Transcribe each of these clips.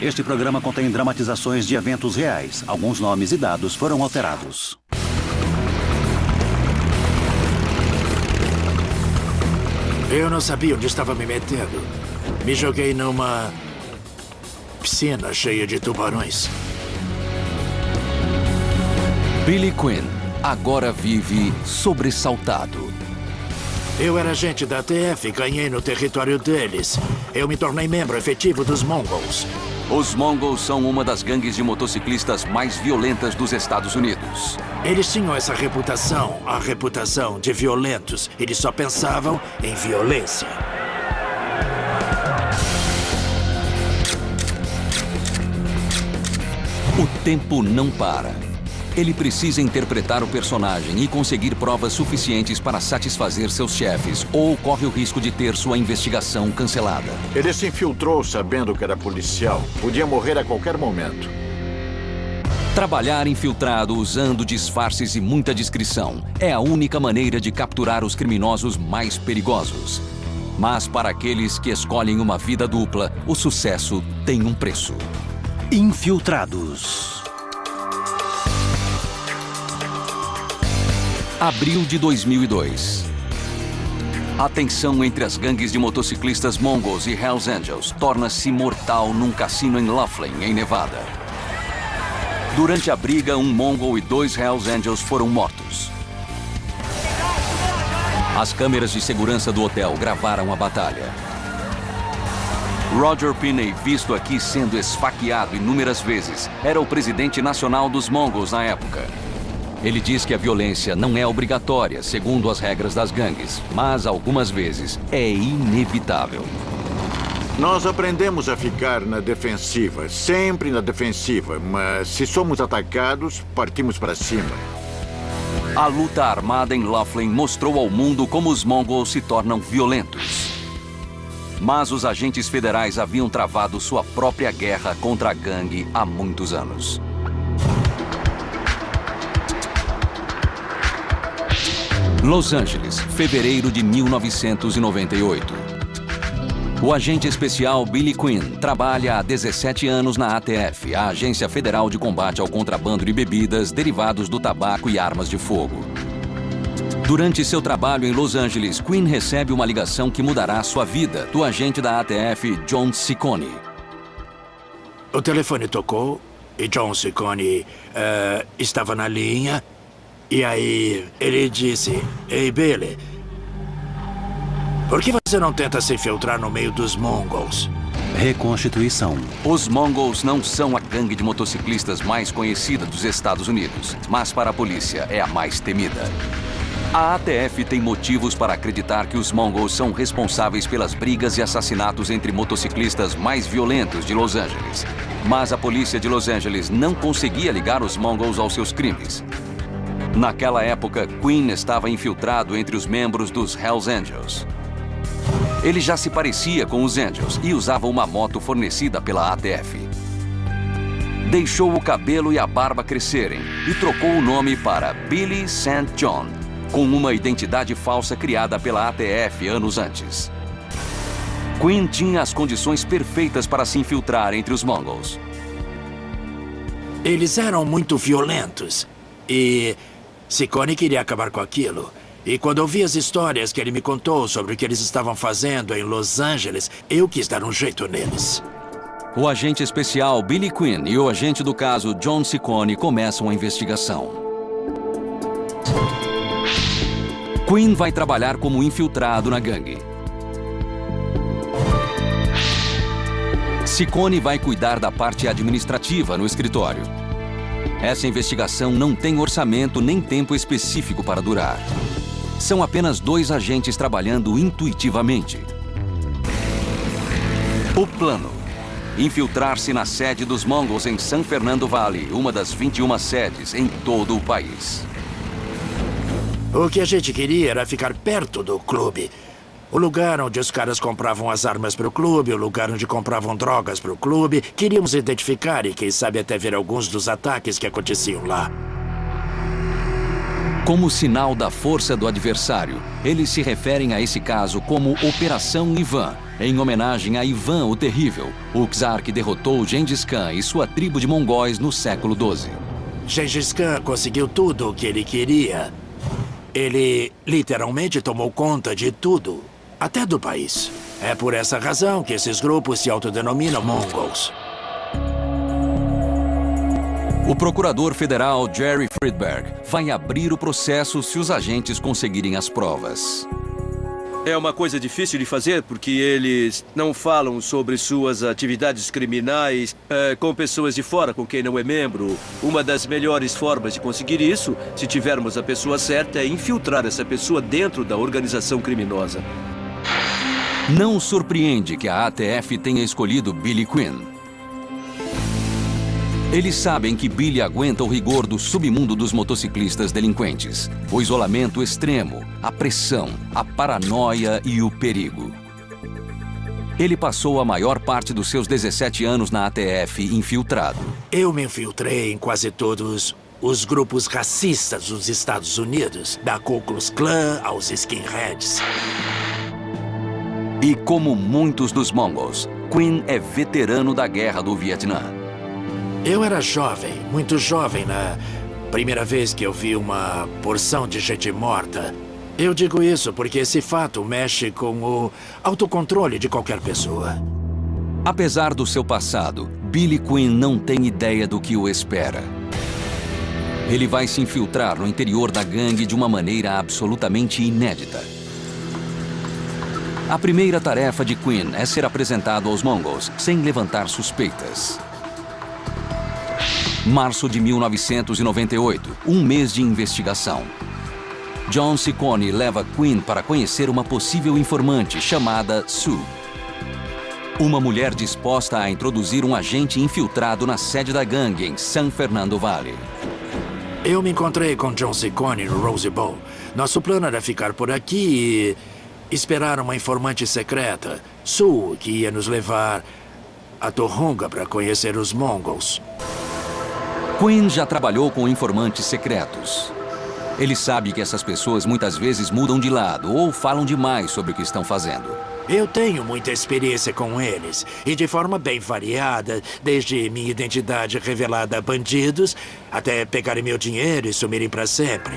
Este programa contém dramatizações de eventos reais. Alguns nomes e dados foram alterados. Eu não sabia onde estava me metendo. Me joguei numa piscina cheia de tubarões. Billy Quinn agora vive sobressaltado. Eu era agente da ATF e ganhei no território deles. Eu me tornei membro efetivo dos Mongols. Os Mongols são uma das gangues de motociclistas mais violentas dos Estados Unidos. Eles tinham essa reputação, a reputação de violentos. Eles só pensavam em violência. O tempo não para. Ele precisa interpretar o personagem e conseguir provas suficientes para satisfazer seus chefes, ou corre o risco de ter sua investigação cancelada. Ele se infiltrou sabendo que era policial. Podia morrer a qualquer momento. Trabalhar infiltrado usando disfarces e muita discrição é a única maneira de capturar os criminosos mais perigosos. Mas para aqueles que escolhem uma vida dupla, o sucesso tem um preço. Infiltrados. Abril de 2002. A tensão entre as gangues de motociclistas Mongols e Hells Angels torna-se mortal num cassino em Laughlin, em Nevada. Durante a briga, um Mongol e 2 Hells Angels foram mortos. As câmeras de segurança do hotel gravaram a batalha. Roger Pinney, visto aqui sendo esfaqueado inúmeras vezes, era o presidente nacional dos Mongols na época. Ele diz que a violência não é obrigatória, segundo as regras das gangues, mas algumas vezes é inevitável. Nós aprendemos a ficar na defensiva, sempre na defensiva, mas se somos atacados, partimos para cima. A luta armada em Laughlin mostrou ao mundo como os Mongols se tornam violentos. Mas os agentes federais haviam travado sua própria guerra contra a gangue há muitos anos. Los Angeles, fevereiro de 1998. O agente especial Billy Quinn trabalha há 17 anos na ATF, a Agência Federal de Combate ao Contrabando de Bebidas, derivados do tabaco e armas de fogo. Durante seu trabalho em Los Angeles, Quinn recebe uma ligação que mudará sua vida, do agente da ATF, John Ciccone. O telefone tocou e John Ciccone estava na linha. E aí, ele disse, Ei, Billy, por que você não tenta se infiltrar no meio dos Mongols? Reconstituição. Os Mongols não são a gangue de motociclistas mais conhecida dos Estados Unidos, mas para a polícia é a mais temida. A ATF tem motivos para acreditar que os Mongols são responsáveis pelas brigas e assassinatos entre motociclistas mais violentos de Los Angeles. Mas a polícia de Los Angeles não conseguia ligar os Mongols aos seus crimes. Naquela época, Quinn estava infiltrado entre os membros dos Hells Angels. Ele já se parecia com os Angels e usava uma moto fornecida pela ATF. Deixou o cabelo e a barba crescerem e trocou o nome para Billy St. John, com uma identidade falsa criada pela ATF anos antes. Quinn tinha as condições perfeitas para se infiltrar entre os Mongols. Eles eram muito violentos e Ciccone queria acabar com aquilo. E quando ouvi as histórias que ele me contou sobre o que eles estavam fazendo em Los Angeles, eu quis dar um jeito neles. O agente especial Billy Quinn e o agente do caso John Ciccone começam a investigação. Quinn vai trabalhar como infiltrado na gangue. Ciccone vai cuidar da parte administrativa no escritório. Essa investigação não tem orçamento nem tempo específico para durar. São apenas 2 agentes trabalhando intuitivamente. O plano: infiltrar-se na sede dos Mongols em San Fernando Valley, uma das 21 sedes em todo o país. O que a gente queria era ficar perto do clube. O lugar onde os caras compravam as armas para o clube, o lugar onde compravam drogas para o clube. Queríamos identificar e, quem sabe, até ver alguns dos ataques que aconteciam lá. Como sinal da força do adversário, eles se referem a esse caso como Operação Ivan, em homenagem a Ivan o Terrível, o czar que derrotou Gengis Khan e sua tribo de mongóis no século XII. Gengis Khan conseguiu tudo o que ele queria. Ele literalmente tomou conta de tudo, até do país. É por essa razão que esses grupos se autodenominam mongols. O procurador federal Jerry Friedberg vai abrir o processo se os agentes conseguirem as provas. É uma coisa difícil de fazer porque eles não falam sobre suas atividades criminais com pessoas de fora com quem não é membro. Uma das melhores formas de conseguir isso, se tivermos a pessoa certa, é infiltrar essa pessoa dentro da organização criminosa. Não surpreende que a ATF tenha escolhido Billy Quinn. Eles sabem que Billy aguenta o rigor do submundo dos motociclistas delinquentes. O isolamento extremo, a pressão, a paranoia e o perigo. Ele passou a maior parte dos seus 17 anos na ATF infiltrado. Eu me infiltrei em quase todos os grupos racistas dos Estados Unidos, da Ku Klux Klan aos skinheads. E como muitos dos mongols, Quinn é veterano da Guerra do Vietnã. Eu era jovem, muito jovem, na primeira vez que eu vi uma porção de gente morta. Eu digo isso porque esse fato mexe com o autocontrole de qualquer pessoa. Apesar do seu passado, Billy Quinn não tem ideia do que o espera. Ele vai se infiltrar no interior da gangue de uma maneira absolutamente inédita. A primeira tarefa de Quinn é ser apresentado aos mongols sem levantar suspeitas. Março de 1998, um mês de investigação. John Ciccone leva Quinn para conhecer uma possível informante chamada Sue. Uma mulher disposta a introduzir um agente infiltrado na sede da gangue em San Fernando Valley. Eu me encontrei com John Ciccone no Rose Bowl. Nosso plano era ficar por aqui e esperar uma informante secreta, Sue, que ia nos levar a Tohunga para conhecer os mongols. Quinn já trabalhou com informantes secretos. Ele sabe que essas pessoas muitas vezes mudam de lado ou falam demais sobre o que estão fazendo. Eu tenho muita experiência com eles, e de forma bem variada, desde minha identidade revelada a bandidos, até pegarem meu dinheiro e sumirem para sempre.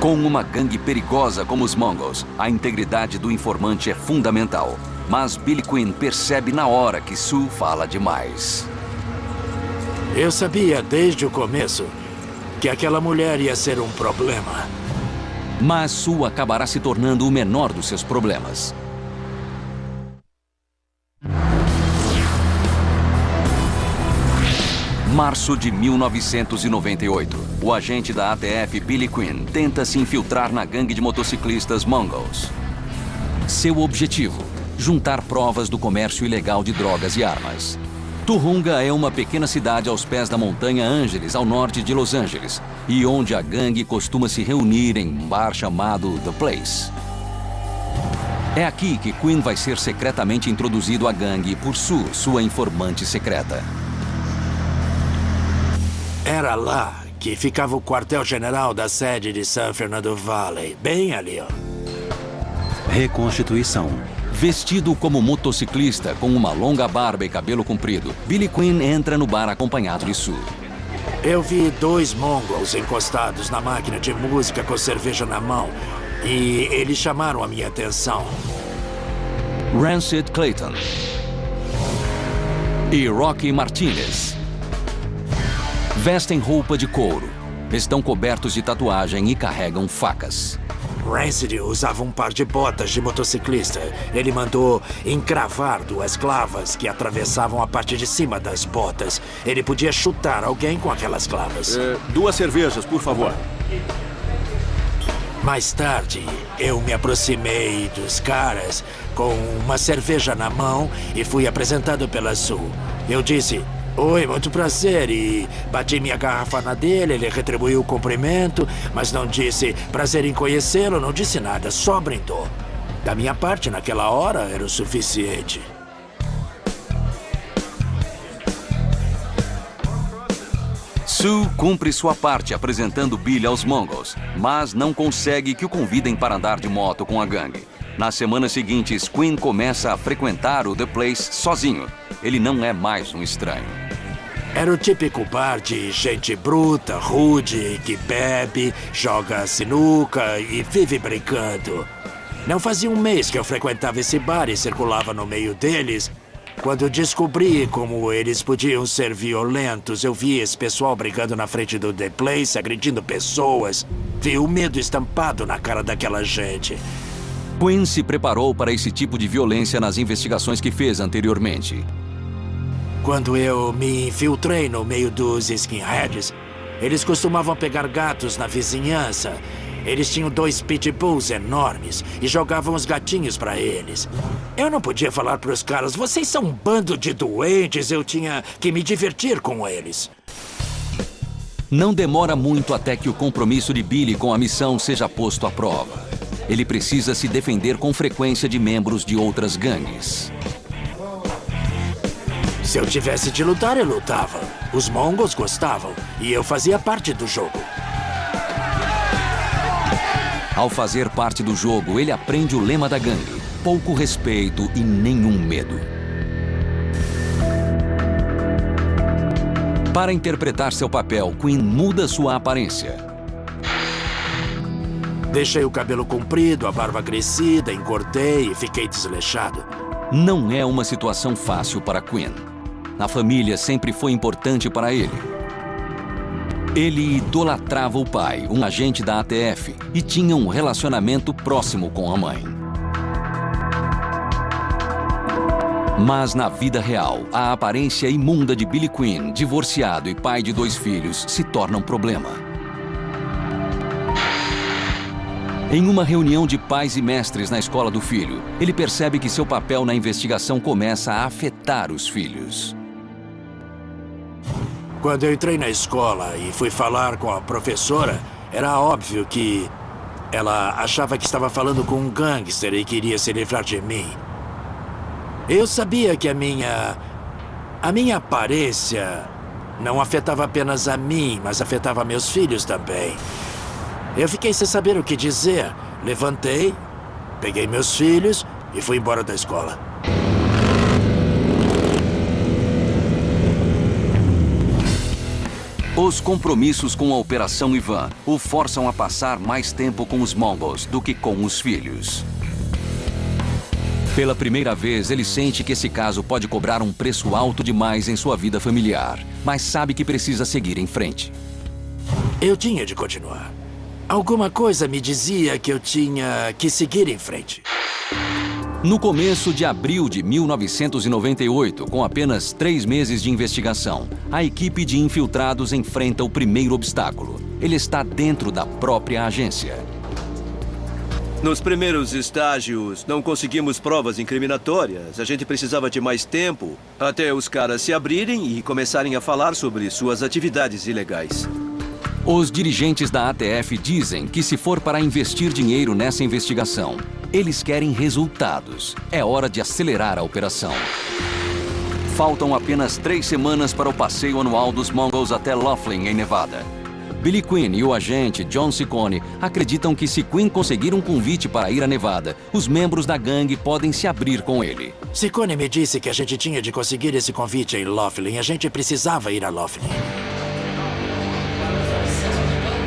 Com uma gangue perigosa como os mongols, a integridade do informante é fundamental. Mas Billy Quinn percebe na hora que Sue fala demais. Eu sabia desde o começo que aquela mulher ia ser um problema. Mas Sue acabará se tornando o menor dos seus problemas. Março de 1998. O agente da ATF Billy Quinn tenta se infiltrar na gangue de motociclistas mongols. Seu objetivo: juntar provas do comércio ilegal de drogas e armas. Tohunga é uma pequena cidade aos pés da montanha Angeles, ao norte de Los Angeles, e onde a gangue costuma se reunir em um bar chamado The Place. É aqui que Quinn vai ser secretamente introduzido à gangue por Sue, sua informante secreta. Era lá que ficava o quartel-general da sede de San Fernando Valley, bem ali, ó. Reconstituição. Vestido como motociclista, com uma longa barba e cabelo comprido, Billy Quinn entra no bar acompanhado de Sue. Eu vi 2 mongols encostados na máquina de música com cerveja na mão, e eles chamaram a minha atenção. Rancid Clayton e Rocky Martinez. Vestem roupa de couro, estão cobertos de tatuagem e carregam facas. Rancid usava um par de botas de motociclista. Ele mandou encravar 2 clavas que atravessavam a parte de cima das botas. Ele podia chutar alguém com aquelas clavas. 2 cervejas, por favor. Mais tarde, eu me aproximei dos caras com uma cerveja na mão e fui apresentado pela Sue. Eu disse: "Oi, muito prazer", e bati minha garrafa na dele. Ele retribuiu o cumprimento, mas não disse prazer em conhecê-lo, não disse nada, só brindou. Da minha parte, naquela hora, era o suficiente. Sue cumpre sua parte apresentando Billy aos mongols, mas não consegue que o convidem para andar de moto com a gangue. Nas semanas seguintes, Quinn começa a frequentar o The Place sozinho. Ele não é mais um estranho. Era o típico bar de gente bruta, rude, que bebe, joga sinuca e vive brincando. Não fazia um mês que eu frequentava esse bar e circulava no meio deles. Quando eu descobri como eles podiam ser violentos, eu vi esse pessoal brigando na frente do The Place, agredindo pessoas. Vi o medo estampado na cara daquela gente. Quinn se preparou para esse tipo de violência nas investigações que fez anteriormente. Quando eu me infiltrei no meio dos skinheads, eles costumavam pegar gatos na vizinhança. Eles tinham 2 pitbulls enormes e jogavam os gatinhos para eles. Eu não podia falar para os caras, vocês são um bando de doentes, eu tinha que me divertir com eles. Não demora muito até que o compromisso de Billy com a missão seja posto à prova. Ele precisa se defender com frequência de membros de outras gangues. Se eu tivesse de lutar, eu lutava. Os Mongols gostavam e eu fazia parte do jogo. Ao fazer parte do jogo, ele aprende o lema da gangue: pouco respeito e nenhum medo. Para interpretar seu papel, Quinn muda sua aparência. Deixei o cabelo comprido, a barba crescida, engordei e fiquei desleixado. Não é uma situação fácil para Quinn. A família sempre foi importante para ele. Ele idolatrava o pai, um agente da ATF, e tinha um relacionamento próximo com a mãe. Mas na vida real, a aparência imunda de Billy Quinn, divorciado e pai de 2 filhos, se torna um problema. Em uma reunião de pais e mestres na escola do filho, ele percebe que seu papel na investigação começa a afetar os filhos. Quando eu entrei na escola e fui falar com a professora, era óbvio que ela achava que estava falando com um gangster e queria se livrar de mim. Eu sabia que a minha aparência não afetava apenas a mim, mas afetava meus filhos também. Eu fiquei sem saber o que dizer. Levantei, peguei meus filhos e fui embora da escola. Os compromissos com a Operação Ivan o forçam a passar mais tempo com os Mongols do que com os filhos. Pela primeira vez, ele sente que esse caso pode cobrar um preço alto demais em sua vida familiar, mas sabe que precisa seguir em frente. Eu tinha de continuar. Alguma coisa me dizia que eu tinha que seguir em frente. No começo de abril de 1998, com apenas 3 meses de investigação, a equipe de infiltrados enfrenta o primeiro obstáculo. Ele está dentro da própria agência. Nos primeiros estágios, não conseguimos provas incriminatórias. A gente precisava de mais tempo até os caras se abrirem e começarem a falar sobre suas atividades ilegais. Os dirigentes da ATF dizem que se for para investir dinheiro nessa investigação, eles querem resultados. É hora de acelerar a operação. Faltam apenas 3 semanas para o passeio anual dos Mongols até Laughlin, em Nevada. Billy Quinn e o agente John Ciccone acreditam que se Quinn conseguir um convite para ir a Nevada, os membros da gangue podem se abrir com ele. Ciccone me disse que a gente tinha de conseguir esse convite em Laughlin. A gente precisava ir a Laughlin.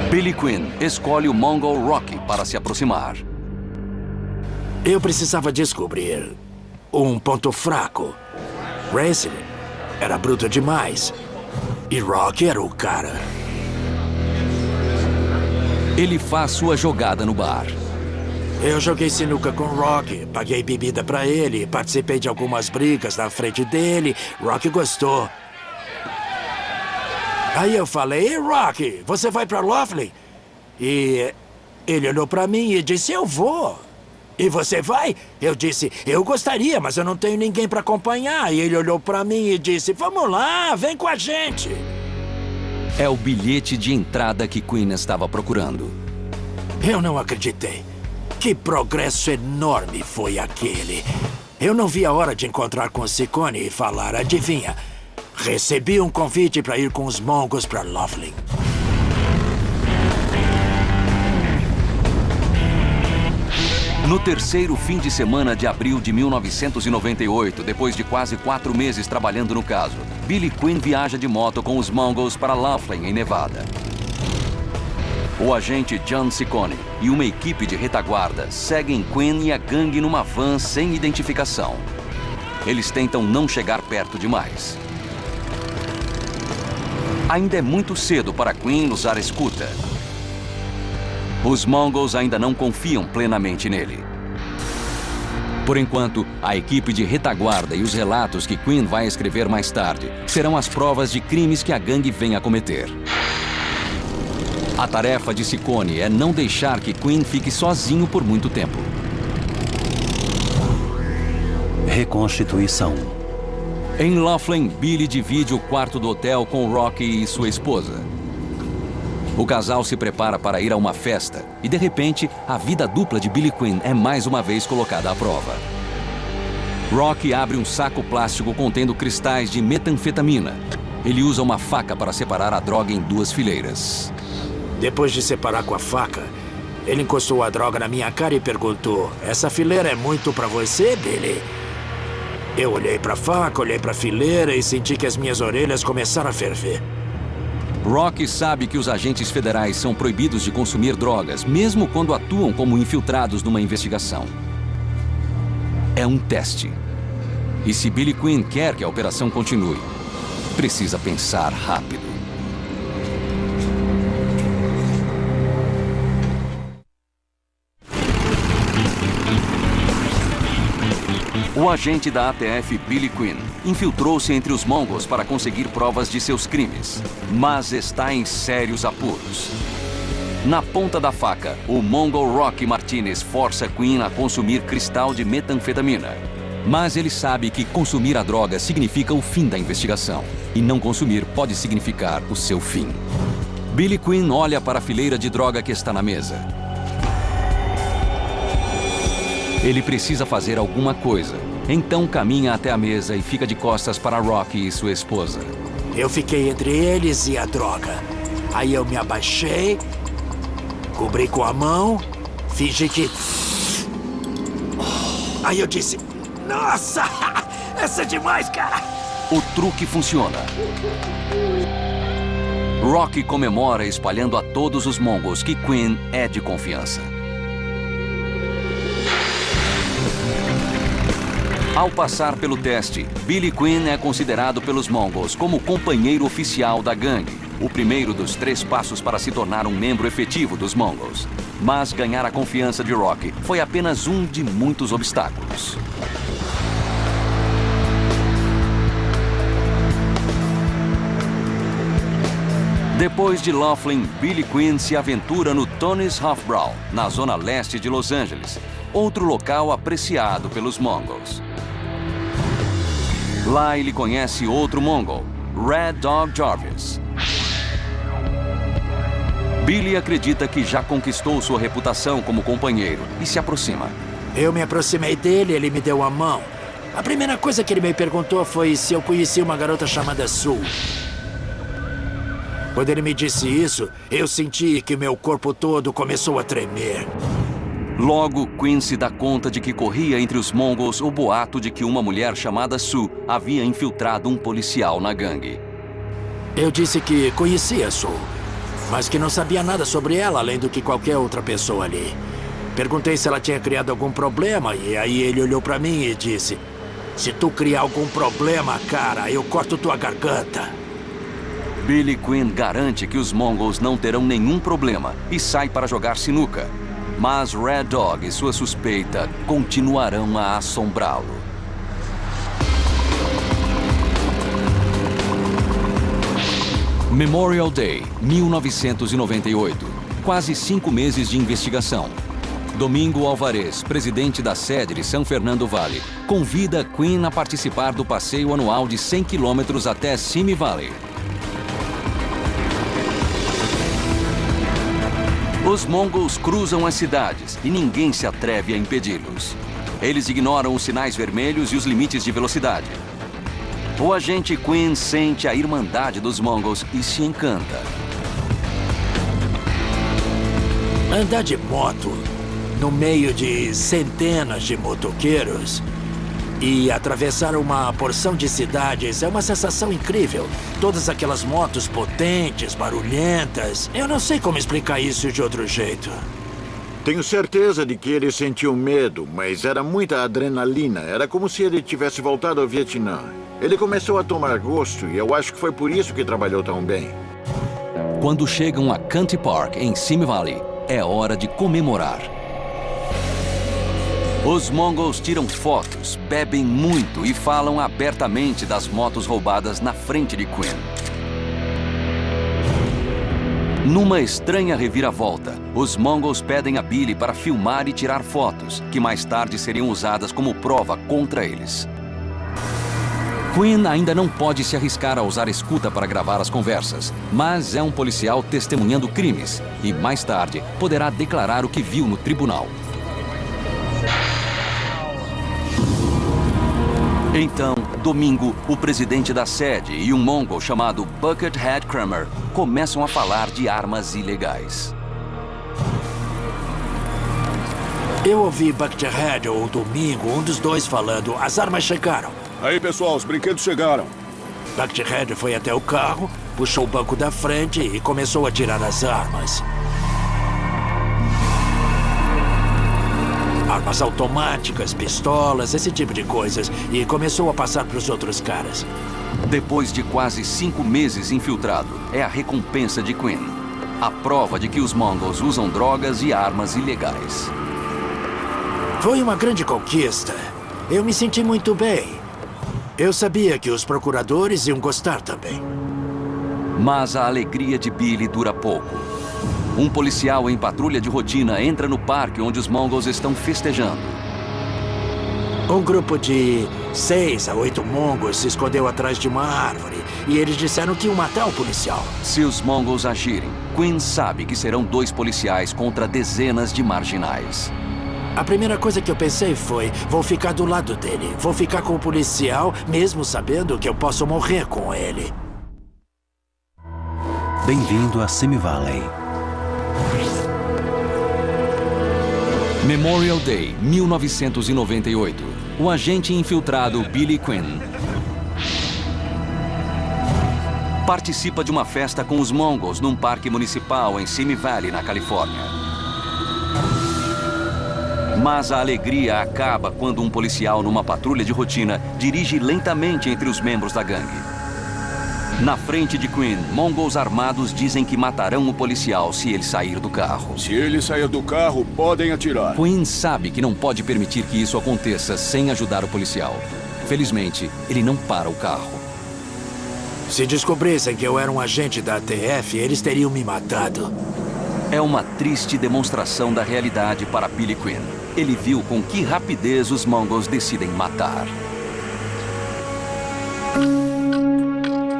Billy Quinn escolhe o Mongol Rocky para se aproximar. Eu precisava descobrir um ponto fraco. Racing era bruto demais. E Rocky era o cara. Ele faz sua jogada no bar. Eu joguei sinuca com Rocky, paguei bebida pra ele, participei de algumas brigas na frente dele. Rocky gostou. Aí eu falei, ei, Rocky, você vai pra Laughlin? E ele olhou pra mim e disse, eu vou. E você vai? Eu disse, eu gostaria, mas eu não tenho ninguém pra acompanhar. E ele olhou pra mim e disse, vamos lá, vem com a gente. É o bilhete de entrada que Quinn estava procurando. Eu não acreditei. Que progresso enorme foi aquele. Eu não vi a hora de encontrar com Ciccone e falar, adivinha, recebi um convite para ir com os Mongols para Laughlin. No terceiro fim de semana de abril de 1998, depois de quase 4 meses trabalhando no caso, Billy Quinn viaja de moto com os Mongols para Laughlin, em Nevada. O agente John Ciccone e uma equipe de retaguarda seguem Quinn e a gangue numa van sem identificação. Eles tentam não chegar perto demais. Ainda é muito cedo para Quinn usar escuta. Os Mongols ainda não confiam plenamente nele. Por enquanto, a equipe de retaguarda e os relatos que Quinn vai escrever mais tarde serão as provas de crimes que a gangue vem a cometer. A tarefa de Ciccone é não deixar que Quinn fique sozinho por muito tempo. Reconstituição. Em Laughlin, Billy divide o quarto do hotel com Rocky e sua esposa. O casal se prepara para ir a uma festa e, de repente, a vida dupla de Billy Quinn é mais uma vez colocada à prova. Rocky abre um saco plástico contendo cristais de metanfetamina. Ele usa uma faca para separar a droga em 2 fileiras. Depois de separar com a faca, ele encostou a droga na minha cara e perguntou: "Essa fileira é muito pra você, Billy?" Eu olhei pra faca, olhei pra fileira e senti que as minhas orelhas começaram a ferver. Rocky sabe que os agentes federais são proibidos de consumir drogas, mesmo quando atuam como infiltrados numa investigação. É um teste. E se Billy Quinn quer que a operação continue, precisa pensar rápido. O agente da ATF, Billy Quinn, infiltrou-se entre os Mongols para conseguir provas de seus crimes, mas está em sérios apuros. Na ponta da faca, o Mongol Rocky Martinez força Quinn a consumir cristal de metanfetamina. Mas ele sabe que consumir a droga significa o fim da investigação, e não consumir pode significar o seu fim. Billy Quinn olha para a fileira de droga que está na mesa. Ele precisa fazer alguma coisa. Então caminha até a mesa e fica de costas para Rocky e sua esposa. Eu fiquei entre eles e a droga. Aí eu me abaixei, cobri com a mão, fingi que... Aí eu disse: "Nossa, essa é demais, cara!" O truque funciona. Rocky comemora espalhando a todos os Mongols que Quinn é de confiança. Ao passar pelo teste, Billy Quinn é considerado pelos Mongols como companheiro oficial da gangue, o primeiro dos 3 passos para se tornar um membro efetivo dos Mongols. Mas ganhar a confiança de Rocky foi apenas um de muitos obstáculos. Depois de Laughlin, Billy Quinn se aventura no Tony's Hofbrau, na zona leste de Los Angeles, outro local apreciado pelos Mongols. Lá ele conhece outro Mongol, Red Dog Jarvis. Billy acredita que já conquistou sua reputação como companheiro e se aproxima. Eu me aproximei dele, ele me deu a mão. A primeira coisa que ele me perguntou foi se eu conhecia uma garota chamada Sue. Quando ele me disse isso, eu senti que meu corpo todo começou a tremer. Logo, Quinn se dá conta de que corria entre os Mongols o boato de que uma mulher chamada Sue havia infiltrado um policial na gangue. Eu disse que conhecia Sue, mas que não sabia nada sobre ela além do que qualquer outra pessoa ali. Perguntei se ela tinha criado algum problema e aí ele olhou pra mim e disse: "Se tu criar algum problema, cara, eu corto tua garganta." Billy Quinn garante que os Mongols não terão nenhum problema e sai para jogar sinuca. Mas Red Dog e sua suspeita continuarão a assombrá-lo. Memorial Day, 1998. Quase 5 meses de investigação. Domingo Alvarez, presidente da sede de São Fernando Valley, convida Quinn a participar do passeio anual de 100 quilômetros até Simi Valley. Os Mongols cruzam as cidades e ninguém se atreve a impedi-los. Eles ignoram os sinais vermelhos e os limites de velocidade. O agente Quinn sente a irmandade dos Mongols e se encanta. Andar de moto no meio de centenas de motoqueiros e atravessar uma porção de cidades é uma sensação incrível. Todas aquelas motos potentes, barulhentas. Eu não sei como explicar isso de outro jeito. Tenho certeza de que ele sentiu medo, mas era muita adrenalina. Era como se ele tivesse voltado ao Vietnã. Ele começou a tomar gosto e eu acho que foi por isso que trabalhou tão bem. Quando chegam a Canty Park, em Simi Valley, é hora de comemorar. Os Mongols tiram fotos, bebem muito e falam abertamente das motos roubadas na frente de Quinn. Numa estranha reviravolta, os Mongols pedem a Billy para filmar e tirar fotos, que mais tarde seriam usadas como prova contra eles. Quinn ainda não pode se arriscar a usar escuta para gravar as conversas, mas é um policial testemunhando crimes e, mais tarde, poderá declarar o que viu no tribunal. Então, domingo, o presidente da sede e um mongol chamado Buckethead Kramer começam a falar de armas ilegais. Eu ouvi Buckethead ou domingo, um dos dois falando, as armas chegaram. Aí, pessoal, os brinquedos chegaram. Buckethead foi até o carro, puxou o banco da frente e começou a tirar as armas. Armas automáticas, pistolas, esse tipo de coisas. E começou a passar para os outros caras. Depois de quase 5 meses infiltrado, é a recompensa de Quinn. A prova de que os Mongols usam drogas e armas ilegais. Foi uma grande conquista. Eu me senti muito bem. Eu sabia que os procuradores iam gostar também. Mas a alegria de Billy dura pouco. Um policial em patrulha de rotina entra no parque onde os Mongols estão festejando. Um grupo de 6 a 8 Mongols se escondeu atrás de uma árvore e eles disseram que iam matar o policial. Se os Mongols agirem, Quinn sabe que serão 2 policiais contra dezenas de marginais. A primeira coisa que eu pensei foi, vou ficar do lado dele. Vou ficar com o policial, mesmo sabendo que eu posso morrer com ele. Bem-vindo a Simi Valley. Memorial Day, 1998. O agente infiltrado Billy Quinn participa de uma festa com os Mongols num parque municipal em Simi Valley, na Califórnia. Mas a alegria acaba quando um policial numa patrulha de rotina dirige lentamente entre os membros da gangue. Na frente de Quinn, Mongols armados dizem que matarão o policial se ele sair do carro. Se ele sair do carro, podem atirar. Quinn sabe que não pode permitir que isso aconteça sem ajudar o policial. Felizmente, ele não para o carro. Se descobrissem que eu era um agente da ATF, eles teriam me matado. É uma triste demonstração da realidade para Billy Quinn. Ele viu com que rapidez os Mongols decidem matar.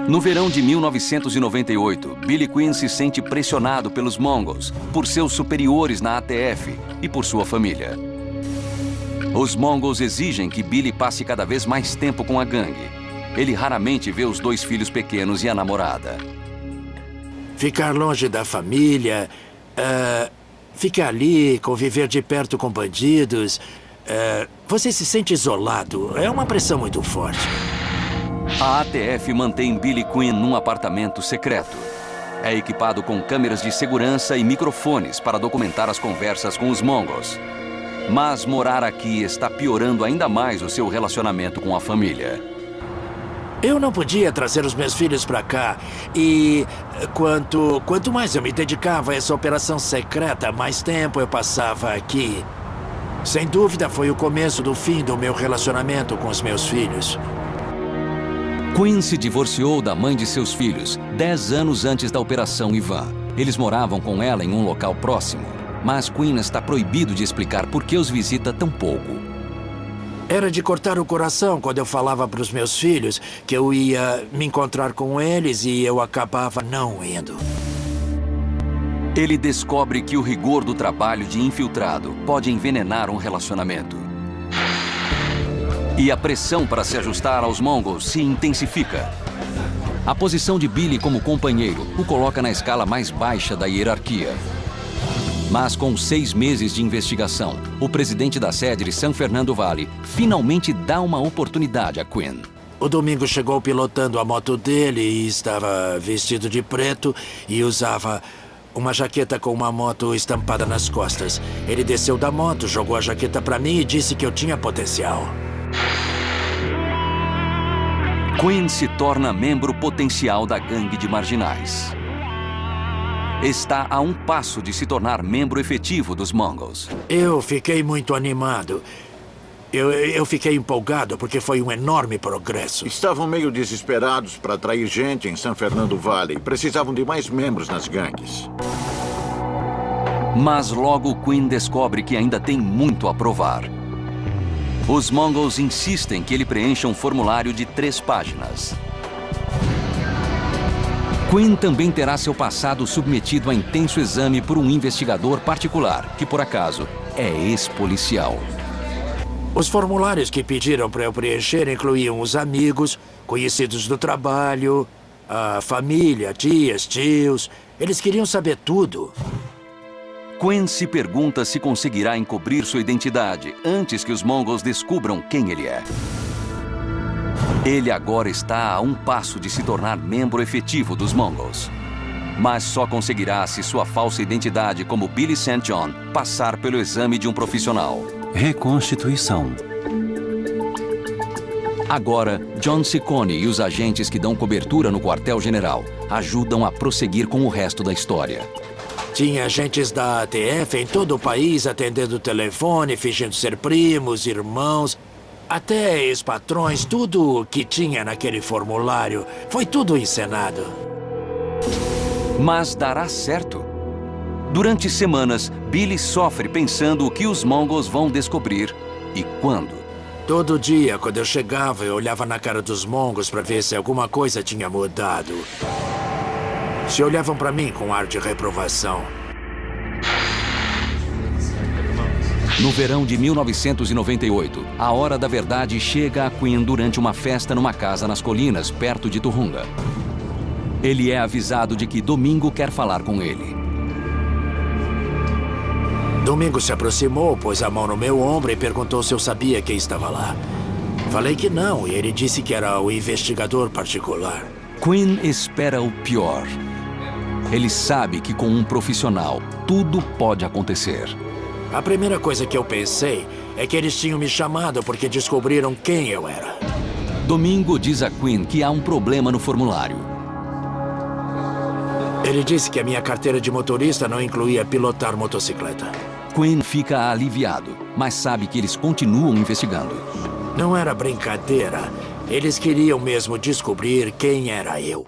No verão de 1998, Billy Quinn se sente pressionado pelos Mongols, por seus superiores na ATF e por sua família. Os Mongols exigem que Billy passe cada vez mais tempo com a gangue. Ele raramente vê os 2 filhos pequenos e a namorada. Ficar longe da família, ficar ali, conviver de perto com bandidos. Você se sente isolado. É uma pressão muito forte. A ATF mantém Billy Quinn num apartamento secreto. É equipado com câmeras de segurança e microfones para documentar as conversas com os Mongols. Mas morar aqui está piorando ainda mais o seu relacionamento com a família. Eu não podia trazer os meus filhos para cá. E quanto mais eu me dedicava a essa operação secreta, mais tempo eu passava aqui. Sem dúvida, foi o começo do fim do meu relacionamento com os meus filhos. Quinn se divorciou da mãe de seus filhos 10 anos antes da Operação Ivan. Eles moravam com ela em um local próximo. Mas Quinn está proibido de explicar por que os visita tão pouco. Era de cortar o coração quando eu falava para os meus filhos que eu ia me encontrar com eles e eu acabava não indo. Ele descobre que o rigor do trabalho de infiltrado pode envenenar um relacionamento. E a pressão para se ajustar aos Mongols se intensifica. A posição de Billy como companheiro o coloca na escala mais baixa da hierarquia. Mas com 6 meses de investigação, o presidente da sede de San Fernando Valley finalmente dá uma oportunidade a Quinn. O Domingo chegou pilotando a moto dele e estava vestido de preto e usava uma jaqueta com uma moto estampada nas costas. Ele desceu da moto, jogou a jaqueta para mim e disse que eu tinha potencial. Quinn se torna membro potencial da gangue de marginais. Está a um passo de se tornar membro efetivo dos Mongols. Eu fiquei muito animado. Eu fiquei empolgado porque foi um enorme progresso. Estavam meio desesperados para atrair gente em San Fernando Valley. Precisavam de mais membros nas gangues. Mas logo Quinn descobre que ainda tem muito a provar. Os Mongols insistem que ele preencha um formulário de 3 páginas. Quinn também terá seu passado submetido a intenso exame por um investigador particular, que por acaso é ex-policial. Os formulários que pediram para eu preencher incluíam os amigos, conhecidos do trabalho, a família, tias, tios. Eles queriam saber tudo. Quinn se pergunta se conseguirá encobrir sua identidade antes que os Mongols descubram quem ele é. Ele agora está a um passo de se tornar membro efetivo dos Mongols. Mas só conseguirá se sua falsa identidade como Billy St. John passar pelo exame de um profissional. Reconstituição. Agora, John Ciccone e os agentes que dão cobertura no quartel-general ajudam a prosseguir com o resto da história. Tinha agentes da ATF em todo o país atendendo o telefone, fingindo ser primos, irmãos, até ex-patrões, tudo que tinha naquele formulário. Foi tudo encenado. Mas dará certo? Durante semanas, Billy sofre pensando o que os Mongols vão descobrir e quando. Todo dia, quando eu chegava, eu olhava na cara dos Mongols para ver se alguma coisa tinha mudado. Se olhavam para mim com ar de reprovação. No verão de 1998, a hora da verdade chega a Quinn durante uma festa numa casa nas colinas, perto de Turunga. Ele é avisado de que Domingo quer falar com ele. Domingo se aproximou, pôs a mão no meu ombro e perguntou se eu sabia quem estava lá. Falei que não, e ele disse que era o investigador particular. Quinn espera o pior. Ele sabe que com um profissional, tudo pode acontecer. A primeira coisa que eu pensei é que eles tinham me chamado porque descobriram quem eu era. Domingo diz a Quinn que há um problema no formulário. Ele disse que a minha carteira de motorista não incluía pilotar motocicleta. Quinn fica aliviado, mas sabe que eles continuam investigando. Não era brincadeira. Eles queriam mesmo descobrir quem era eu.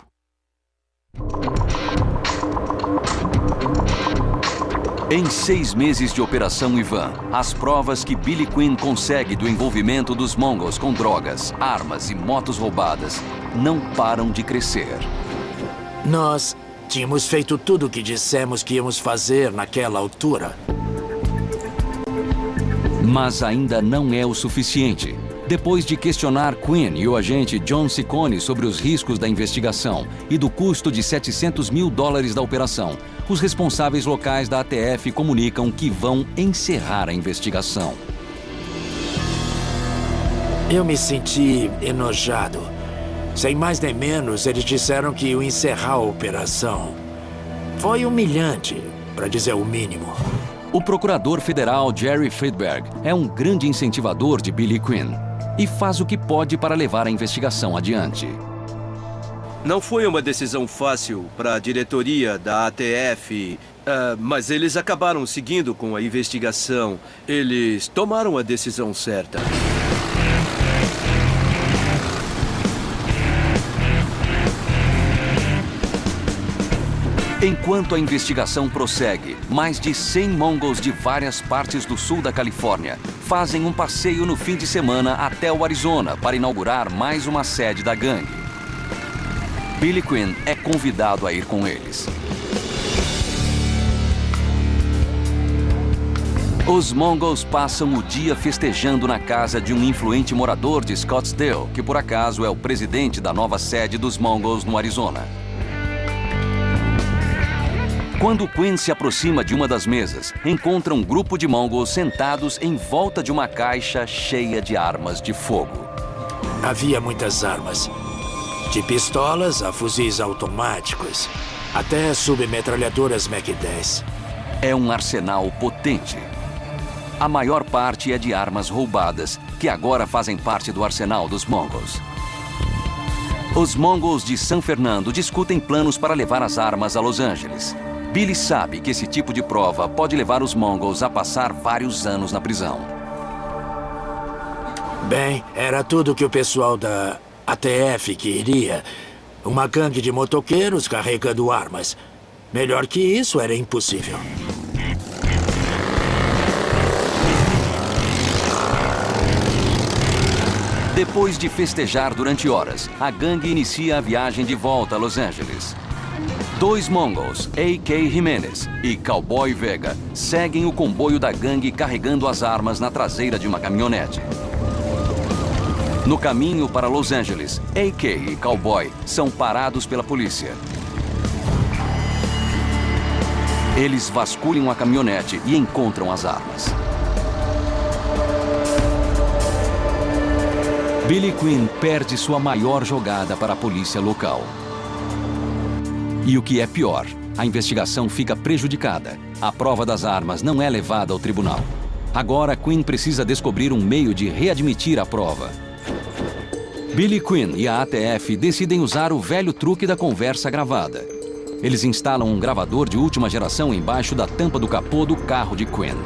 Em 6 meses de Operação Ivan, as provas que Billy Quinn consegue do envolvimento dos Mongols com drogas, armas e motos roubadas não param de crescer. Nós tínhamos feito tudo o que dissemos que íamos fazer naquela altura. Mas ainda não é o suficiente. Depois de questionar Quinn e o agente John Ciccone sobre os riscos da investigação e do custo de $700 mil da operação, os responsáveis locais da ATF comunicam que vão encerrar a investigação. Eu me senti enojado. Sem mais nem menos, eles disseram que iam encerrar a operação. Foi humilhante, para dizer o mínimo. O procurador federal Jerry Friedberg é um grande incentivador de Billy Quinn e faz o que pode para levar a investigação adiante. Não foi uma decisão fácil para a diretoria da ATF, mas eles acabaram seguindo com a investigação. Eles tomaram a decisão certa. Enquanto a investigação prossegue, mais de 100 Mongols de várias partes do sul da Califórnia fazem um passeio no fim de semana até o Arizona para inaugurar mais uma sede da gangue. Billy Quinn é convidado a ir com eles. Os Mongols passam o dia festejando na casa de um influente morador de Scottsdale, que por acaso é o presidente da nova sede dos Mongols no Arizona. Quando Quinn se aproxima de uma das mesas, encontra um grupo de mongols sentados em volta de uma caixa cheia de armas de fogo. Havia muitas armas. De pistolas a fuzis automáticos, até submetralhadoras Mac-10. É um arsenal potente. A maior parte é de armas roubadas, que agora fazem parte do arsenal dos mongols. Os mongols de San Fernando discutem planos para levar as armas a Los Angeles. Billy sabe que esse tipo de prova pode levar os mongols a passar vários anos na prisão. Bem, era tudo que o pessoal da ATF queria. Uma gangue de motoqueiros carregando armas. Melhor que isso era impossível. Depois de festejar durante horas, a gangue inicia a viagem de volta a Los Angeles. 2 mongols, A.K. Jimenez e Cowboy Vega, seguem o comboio da gangue carregando as armas na traseira de uma caminhonete. No caminho para Los Angeles, A.K. e Cowboy são parados pela polícia. Eles vasculham a caminhonete e encontram as armas. Billy Quinn perde sua maior jogada para a polícia local. E o que é pior, a investigação fica prejudicada. A prova das armas não é levada ao tribunal. Agora, Quinn precisa descobrir um meio de readmitir a prova. Billy Quinn e a ATF decidem usar o velho truque da conversa gravada. Eles instalam um gravador de última geração embaixo da tampa do capô do carro de Quinn.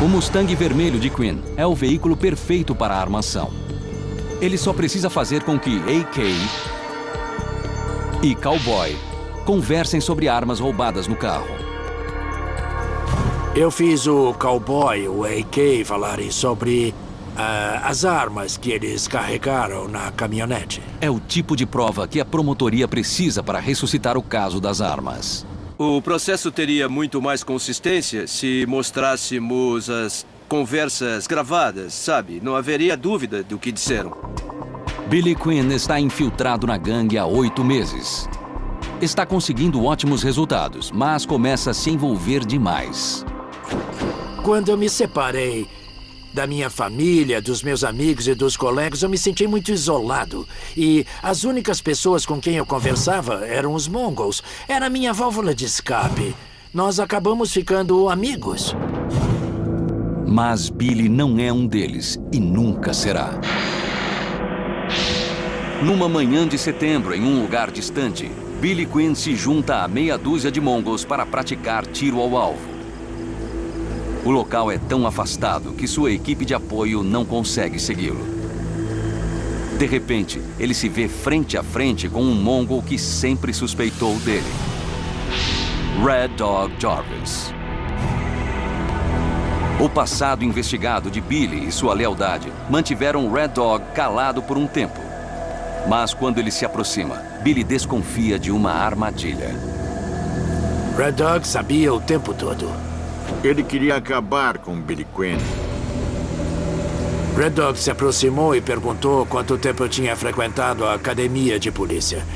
O Mustang vermelho de Quinn é o veículo perfeito para a armação. Ele só precisa fazer com que A.K. e Cowboy conversem sobre armas roubadas no carro. Eu fiz o Cowboy e o A.K. falarem sobre as armas que eles carregaram na caminhonete. É o tipo de prova que a promotoria precisa para ressuscitar o caso das armas. O processo teria muito mais consistência se mostrássemos as conversas gravadas, sabe? Não haveria dúvida do que disseram. Billy Quinn está infiltrado na gangue há 8 meses. Está conseguindo ótimos resultados, mas começa a se envolver demais. Quando eu me separei da minha família, dos meus amigos e dos colegas, eu me senti muito isolado. E as únicas pessoas com quem eu conversava eram os mongols. Era a minha válvula de escape. Nós acabamos ficando amigos. Mas Billy não é um deles e nunca será. Numa manhã de setembro, em um lugar distante, Billy Quinn se junta a meia dúzia de mongols para praticar tiro ao alvo. O local é tão afastado que sua equipe de apoio não consegue segui-lo. De repente, ele se vê frente a frente com um mongol que sempre suspeitou dele. Red Dog Jarvis. O passado investigado de Billy e sua lealdade mantiveram Red Dog calado por um tempo. Mas quando ele se aproxima, Billy desconfia de uma armadilha. Red Dog sabia o tempo todo. Ele queria acabar com Billy Quinn. Red Dog se aproximou e perguntou quanto tempo eu tinha frequentado a academia de polícia.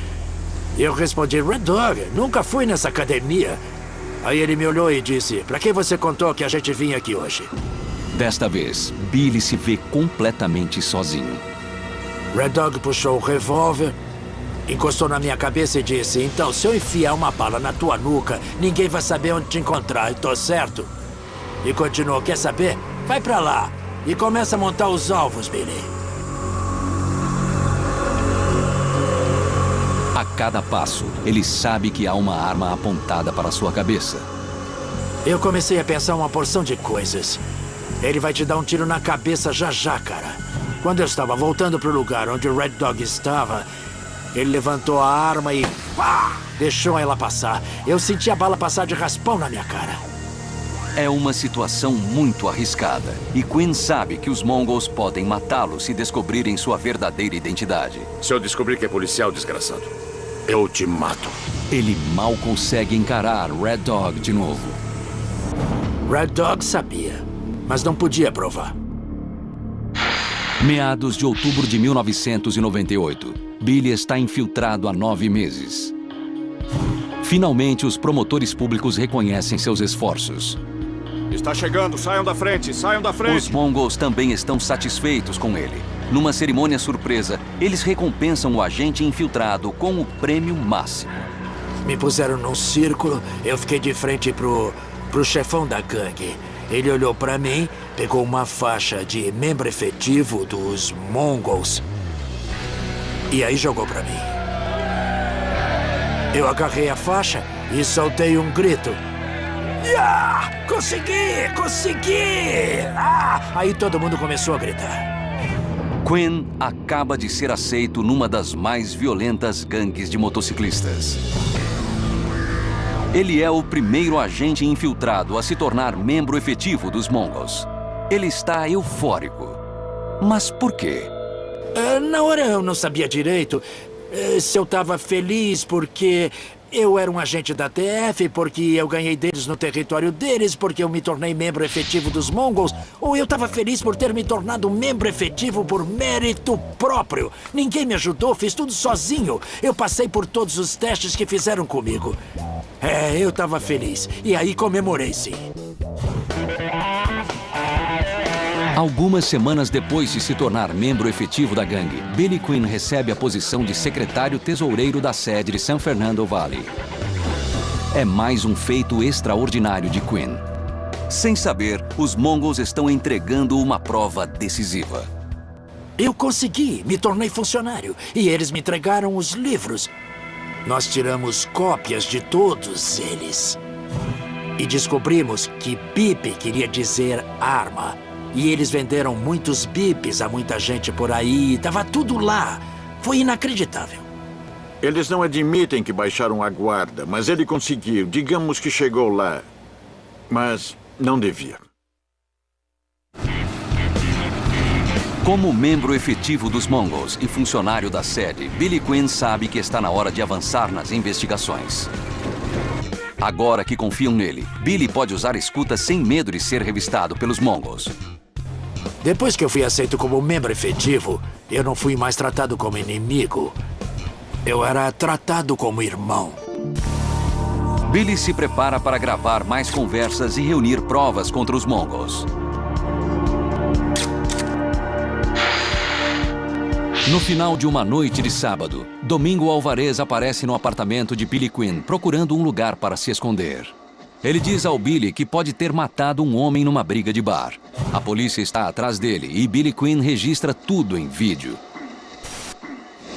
Eu respondi, Red Dog, nunca fui nessa academia. Aí ele me olhou e disse, pra que você contou que a gente vinha aqui hoje? Desta vez, Billy se vê completamente sozinho. Red Dog puxou o revólver, encostou na minha cabeça e disse, então, se eu enfiar uma bala na tua nuca, ninguém vai saber onde te encontrar, tô certo? E continuou, quer saber? Vai pra lá e começa a montar os alvos, Billy. A cada passo, ele sabe que há uma arma apontada para sua cabeça. Eu comecei a pensar uma porção de coisas. Ele vai te dar um tiro na cabeça já já, cara. Quando eu estava voltando para o lugar onde o Red Dog estava, ele levantou a arma e pá, deixou ela passar. Eu senti a bala passar de raspão na minha cara. É uma situação muito arriscada. E Quinn sabe que os mongols podem matá-lo se descobrirem sua verdadeira identidade. Se eu descobrir que é policial, desgraçado, eu te mato. Ele mal consegue encarar Red Dog de novo. Red Dog sabia, mas não podia provar. Meados de outubro de 1998, Billy está infiltrado há 9 meses. Finalmente, os promotores públicos reconhecem seus esforços. Está chegando, saiam da frente, saiam da frente. Os Mongols também estão satisfeitos com ele. Numa cerimônia surpresa, eles recompensam o agente infiltrado com o prêmio máximo. Me puseram num círculo, eu fiquei de frente pro chefão da gangue. Ele olhou pra mim, pegou uma faixa de membro efetivo dos Mongols e aí jogou pra mim. Eu agarrei a faixa e soltei um grito. Yeah! Consegui! Consegui! Aí todo mundo começou a gritar. Quinn acaba de ser aceito numa das mais violentas gangues de motociclistas. Ele é o primeiro agente infiltrado a se tornar membro efetivo dos Mongols. Ele está eufórico. Mas por quê? Na hora eu não sabia direito se eu estava feliz porque eu era um agente da ATF, porque eu ganhei deles no território deles, porque eu me tornei membro efetivo dos Mongols, ou eu estava feliz por ter me tornado membro efetivo por mérito próprio. Ninguém me ajudou, fiz tudo sozinho. Eu passei por todos os testes que fizeram comigo. Eu estava feliz. E aí comemorei, sim. Algumas semanas depois de se tornar membro efetivo da gangue, Billy Quinn recebe a posição de secretário-tesoureiro da sede de San Fernando Valley. É mais um feito extraordinário de Quinn. Sem saber, os Mongols estão entregando uma prova decisiva. Eu consegui, me tornei funcionário. E eles me entregaram os livros. Nós tiramos cópias de todos eles. E descobrimos que bip queria dizer arma. E eles venderam muitos bips a muita gente por aí. Tava tudo lá. Foi inacreditável. Eles não admitem que baixaram a guarda, mas ele conseguiu. Digamos que chegou lá. Mas não devia. Como membro efetivo dos Mongols e funcionário da sede, Billy Quinn sabe que está na hora de avançar nas investigações. Agora que confiam nele, Billy pode usar a escuta sem medo de ser revistado pelos Mongols. Depois que eu fui aceito como membro efetivo, eu não fui mais tratado como inimigo. Eu era tratado como irmão. Billy se prepara para gravar mais conversas e reunir provas contra os Mongols. No final de uma noite de sábado, Domingo Alvarez aparece no apartamento de Billy Quinn, procurando um lugar para se esconder. Ele diz ao Billy que pode ter matado um homem numa briga de bar. A polícia está atrás dele e Billy Quinn registra tudo em vídeo.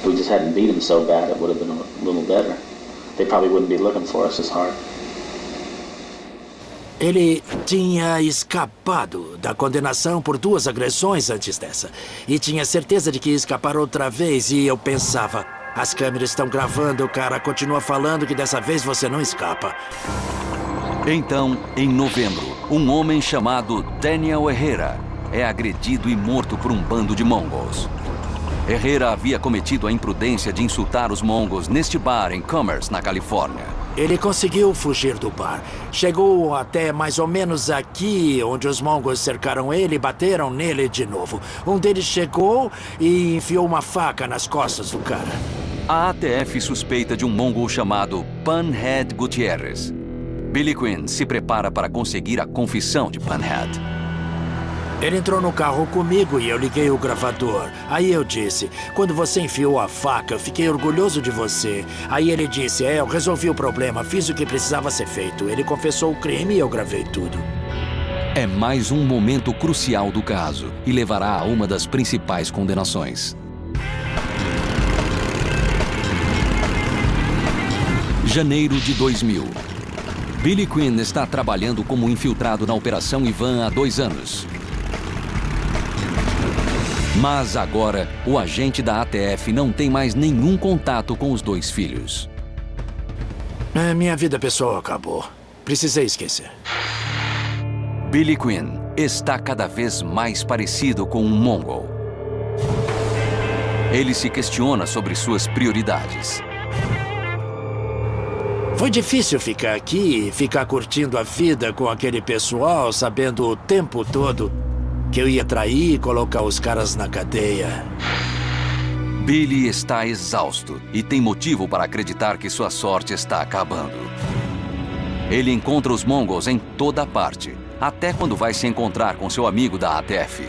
If we just hadn't beat him so bad, it would have been a little better. They probably wouldn't be looking for us as hard. Ele tinha escapado da condenação por 2 agressões antes dessa. E tinha certeza de que ia escapar outra vez. E eu pensava, as câmeras estão gravando, o cara continua falando que dessa vez você não escapa. Então, em novembro, um homem chamado Daniel Herrera é agredido e morto por um bando de Mongols. Herrera havia cometido a imprudência de insultar os Mongols neste bar em Commerce, na Califórnia. Ele conseguiu fugir do bar. Chegou até mais ou menos aqui, onde os Mongols cercaram ele e bateram nele de novo. Um deles chegou e enfiou uma faca nas costas do cara. A ATF suspeita de um Mongol chamado Panhead Gutierrez. Billy Quinn se prepara para conseguir a confissão de Panhead. Ele entrou no carro comigo e eu liguei o gravador. Aí eu disse, quando você enfiou a faca, eu fiquei orgulhoso de você. Aí ele disse, eu resolvi o problema, fiz o que precisava ser feito. Ele confessou o crime e eu gravei tudo. É mais um momento crucial do caso e levará a uma das principais condenações. Janeiro de 2000. Billy Quinn está trabalhando como infiltrado na Operação Ivan há 2 anos. Mas agora, o agente da ATF não tem mais nenhum contato com os 2 filhos. Minha vida pessoal acabou. Precisei esquecer. Billy Quinn está cada vez mais parecido com um Mongol. Ele se questiona sobre suas prioridades. Foi difícil ficar aqui e ficar curtindo a vida com aquele pessoal, sabendo o tempo todo que eu ia trair e colocar os caras na cadeia. Billy está exausto e tem motivo para acreditar que sua sorte está acabando. Ele encontra os Mongols em toda parte, até quando vai se encontrar com seu amigo da ATF.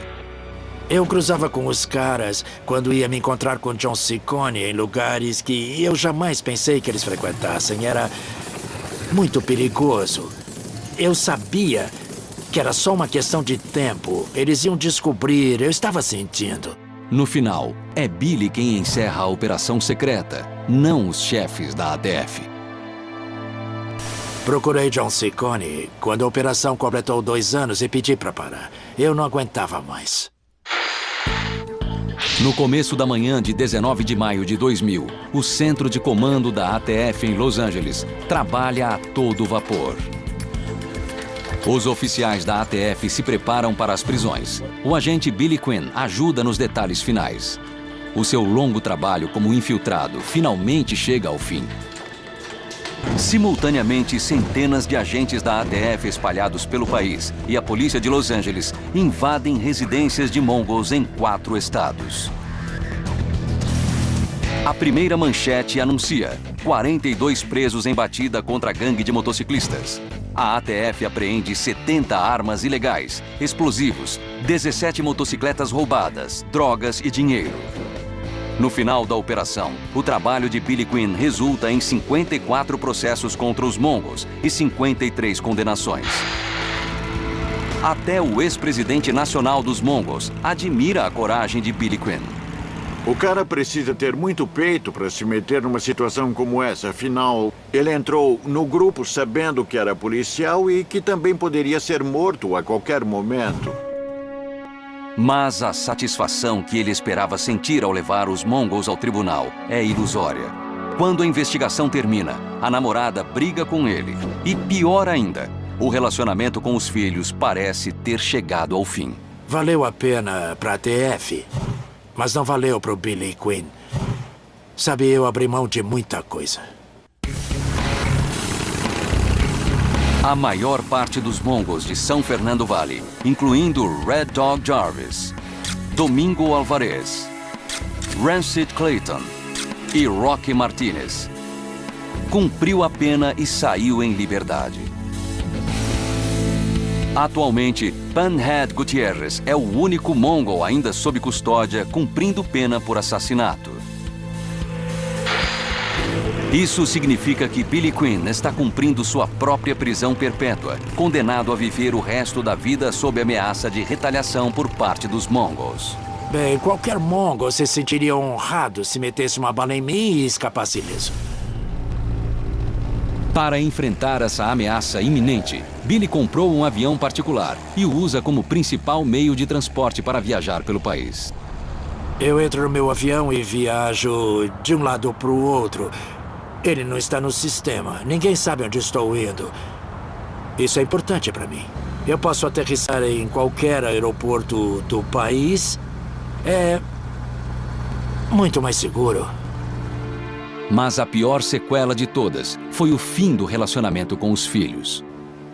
Eu cruzava com os caras quando ia me encontrar com John Ciccone em lugares que eu jamais pensei que eles frequentassem. Era muito perigoso. Eu sabia que era só uma questão de tempo. Eles iam descobrir, eu estava sentindo. No final, é Billy quem encerra a operação secreta, não os chefes da ATF. Procurei John Ciccone quando a operação completou 2 anos e pedi para parar. Eu não aguentava mais. No começo da manhã de 19 de maio de 2000, o centro de comando da ATF em Los Angeles trabalha a todo vapor. Os oficiais da ATF se preparam para as prisões. O agente Billy Quinn ajuda nos detalhes finais. O seu longo trabalho como infiltrado finalmente chega ao fim. Simultaneamente, centenas de agentes da ATF espalhados pelo país e a polícia de Los Angeles invadem residências de Mongols em 4 estados. A primeira manchete anuncia 42 presos em batida contra a gangue de motociclistas. A ATF apreende 70 armas ilegais, explosivos, 17 motocicletas roubadas, drogas e dinheiro. No final da operação, o trabalho de Billy Quinn resulta em 54 processos contra os Mongols e 53 condenações. Até o ex-presidente nacional dos Mongols admira a coragem de Billy Quinn. O cara precisa ter muito peito para se meter numa situação como essa. Afinal, ele entrou no grupo sabendo que era policial e que também poderia ser morto a qualquer momento. Mas a satisfação que ele esperava sentir ao levar os Mongols ao tribunal é ilusória. Quando a investigação termina, a namorada briga com ele. E pior ainda, o relacionamento com os filhos parece ter chegado ao fim. Valeu a pena para a ATF, mas não valeu para o Billy Quinn. Sabe, eu abri mão de muita coisa. A maior parte dos Mongols de São Fernando Valley, incluindo Red Dog Jarvis, Domingo Alvarez, Rancid Clayton e Rocky Martinez, cumpriu a pena e saiu em liberdade. Atualmente, Panhead Gutierrez é o único Mongol ainda sob custódia cumprindo pena por assassinato. Isso significa que Billy Quinn está cumprindo sua própria prisão perpétua, condenado a viver o resto da vida sob ameaça de retaliação por parte dos Mongols. Bem, qualquer Mongol se sentiria honrado se metesse uma bala em mim e escapasse ileso. Para enfrentar essa ameaça iminente, Billy comprou um avião particular e o usa como principal meio de transporte para viajar pelo país. Eu entro no meu avião e viajo de um lado para o outro. Ele não está no sistema. Ninguém sabe onde estou indo. Isso é importante para mim. Eu posso aterrissar em qualquer aeroporto do país. É muito mais seguro. Mas a pior sequela de todas foi o fim do relacionamento com os filhos.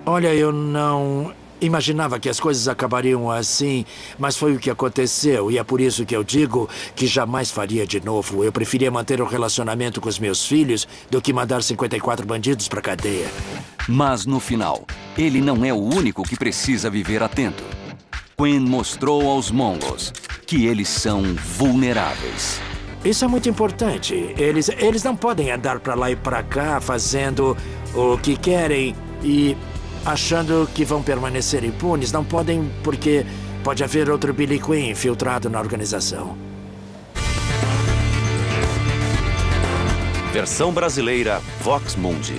Olha, eu não imaginava que as coisas acabariam assim, mas foi o que aconteceu. E é por isso que eu digo que jamais faria de novo. Eu preferia manter um relacionamento com os meus filhos do que mandar 54 bandidos para cadeia. Mas no final, ele não é o único que precisa viver atento. Quinn mostrou aos Mongols que eles são vulneráveis. Isso é muito importante. Eles não podem andar para lá e para cá fazendo o que querem e achando que vão permanecer impunes. Não podem porque pode haver outro Billy Quinn infiltrado na organização. Versão brasileira Vox Mundi.